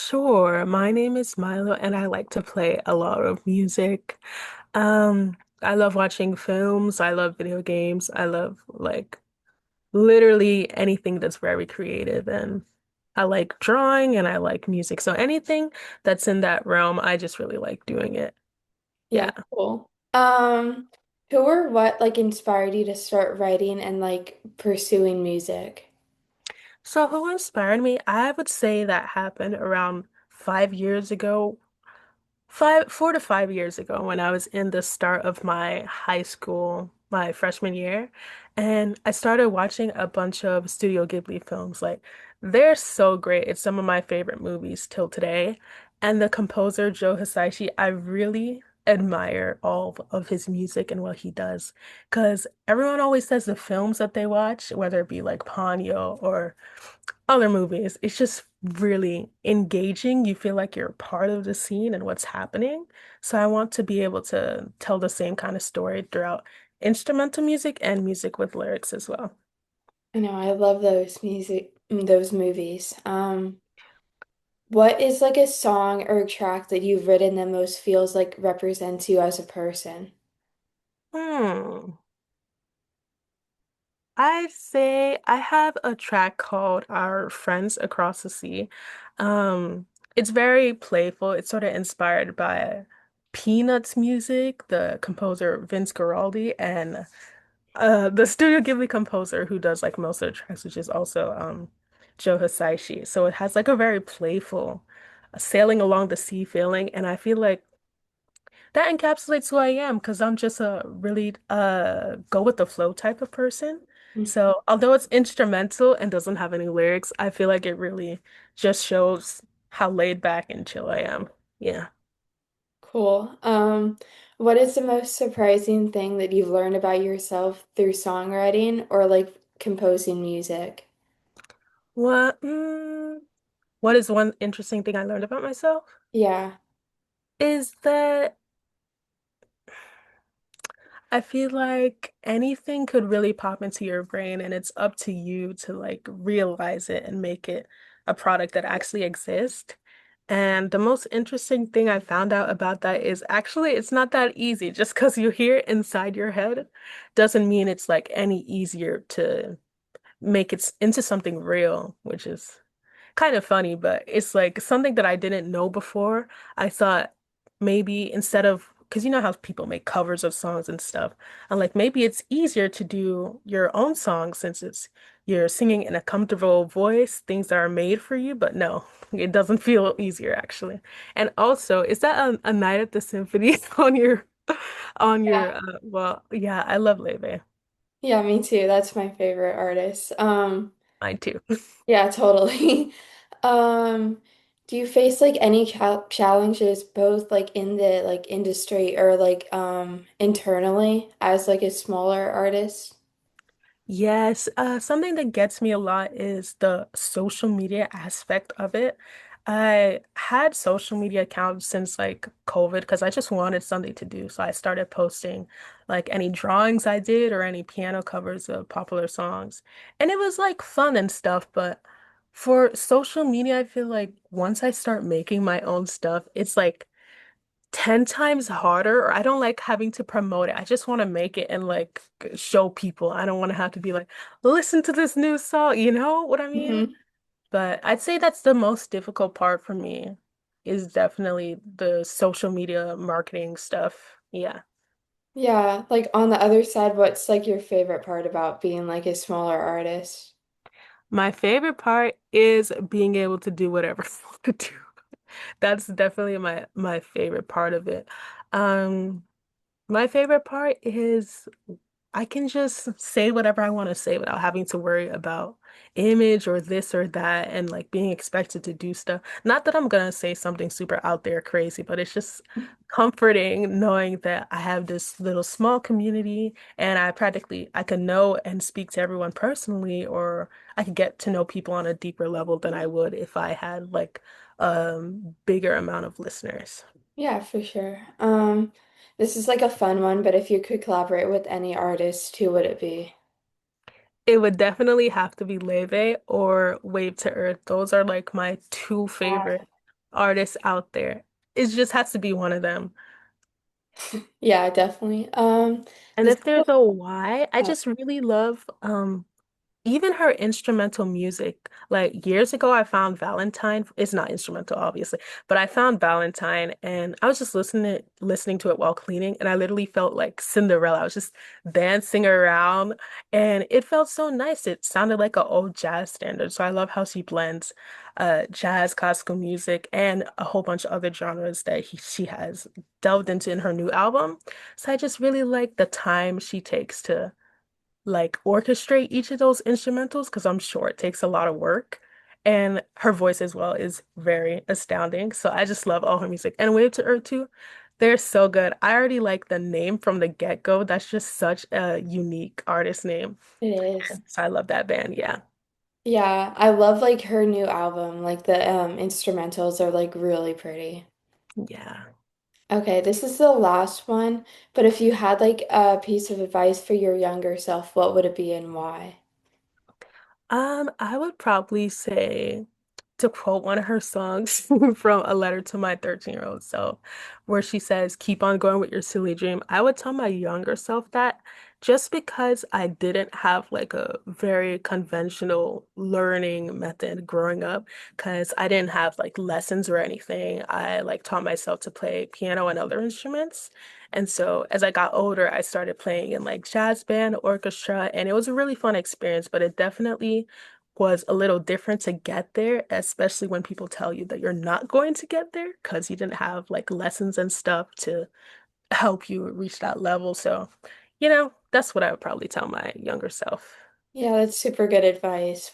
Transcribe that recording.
Sure. My name is Milo, and I like to play a lot of music. I love watching films. I love video games. I love like literally anything that's very creative, and I like drawing and I like music. So anything that's in that realm, I just really like doing it. Yeah, Yeah. cool. Who or what like inspired you to start writing and like pursuing music? So who inspired me? I would say that happened around 5 years ago. 4 to 5 years ago when I was in the start of my high school, my freshman year, and I started watching a bunch of Studio Ghibli films. Like, they're so great. It's some of my favorite movies till today. And the composer Joe Hisaishi, I really admire all of his music and what he does. Because everyone always says the films that they watch, whether it be like Ponyo or other movies, it's just really engaging. You feel like you're part of the scene and what's happening. So I want to be able to tell the same kind of story throughout instrumental music and music with lyrics as well. I know I love those movies. What is like a song or a track that you've written that most feels like represents you as a person? Hmm. I say I have a track called Our Friends Across the Sea. Um, it's very playful. It's sort of inspired by Peanuts music, the composer Vince Guaraldi, and the Studio Ghibli composer who does like most of the tracks, which is also Joe Hisaishi. So it has like a very playful sailing along the sea feeling, and I feel like that encapsulates who I am because I'm just a really go with the flow type of person. So although it's instrumental and doesn't have any lyrics, I feel like it really just shows how laid back and chill I am. Yeah. Cool. What is the most surprising thing that you've learned about yourself through songwriting or like composing music? What what is one interesting thing I learned about myself? Yeah. Is that I feel like anything could really pop into your brain, and it's up to you to like realize it and make it a product that actually exists. And the most interesting thing I found out about that is actually it's not that easy. Just because you hear it inside your head doesn't mean it's like any easier to make it into something real, which is kind of funny, but it's like something that I didn't know before. I thought maybe instead of, because you know how people make covers of songs and stuff, I'm like, maybe it's easier to do your own song since you're singing in a comfortable voice, things that are made for you, but no, it doesn't feel easier actually. And also, is that a night at the symphony on your well, yeah, I love Leve. Yeah, me too. That's my favorite artist. Mine too. Yeah, totally. Um, do you face like any challenges both like in the like industry or like internally as like a smaller artist? Yes, something that gets me a lot is the social media aspect of it. I had social media accounts since like COVID because I just wanted something to do. So I started posting like any drawings I did or any piano covers of popular songs. And it was like fun and stuff, but for social media, I feel like once I start making my own stuff, it's like 10 times harder, or I don't like having to promote it. I just want to make it and like show people. I don't want to have to be like, listen to this new song, you know what I mean? Hmm. But I'd say that's the most difficult part for me is definitely the social media marketing stuff. Yeah. Yeah, like on the other side, what's like your favorite part about being like a smaller artist? My favorite part is being able to do whatever I want to do. That's definitely my favorite part of it. Um, my favorite part is I can just say whatever I want to say without having to worry about image or this or that and like being expected to do stuff. Not that I'm gonna say something super out there crazy, but it's just comforting knowing that I have this little small community and I can know and speak to everyone personally, or I could get to know people on a deeper level than I would if I had like bigger amount of listeners. Yeah, for sure. This is like a fun one, but if you could collaborate with any artist, who would it be? It would definitely have to be Leve or Wave to Earth. Those are like my two Yeah. favorite. artists out there. It just has to be one of them. Yeah, definitely. And This if there's a why, I oh, just really love even her instrumental music. Like years ago, I found Valentine. It's not instrumental, obviously, but I found Valentine and I was just listening to it while cleaning, and I literally felt like Cinderella. I was just dancing around and it felt so nice. It sounded like an old jazz standard. So I love how she blends jazz, classical music, and a whole bunch of other genres that she has delved into in her new album. So I just really like the time she takes to like orchestrate each of those instrumentals because I'm sure it takes a lot of work. And her voice as well is very astounding. So I just love all her music. And Wave to Earth too, they're so good. I already like the name from the get-go. That's just such a unique artist name. it is. So I love that band. Yeah. Yeah, I love like her new album. Like the instrumentals are like really pretty. Yeah. Okay, this is the last one, but if you had like a piece of advice for your younger self, what would it be and why? I would probably say to quote one of her songs from A Letter to My 13-Year-Old Self, where she says, keep on going with your silly dream. I would tell my younger self that just because I didn't have like a very conventional learning method growing up, because I didn't have like lessons or anything. I like taught myself to play piano and other instruments. And so as I got older, I started playing in like jazz band, orchestra, and it was a really fun experience, but it definitely was a little different to get there, especially when people tell you that you're not going to get there because you didn't have like lessons and stuff to help you reach that level. So, that's what I would probably tell my younger self. Yeah, that's super good advice.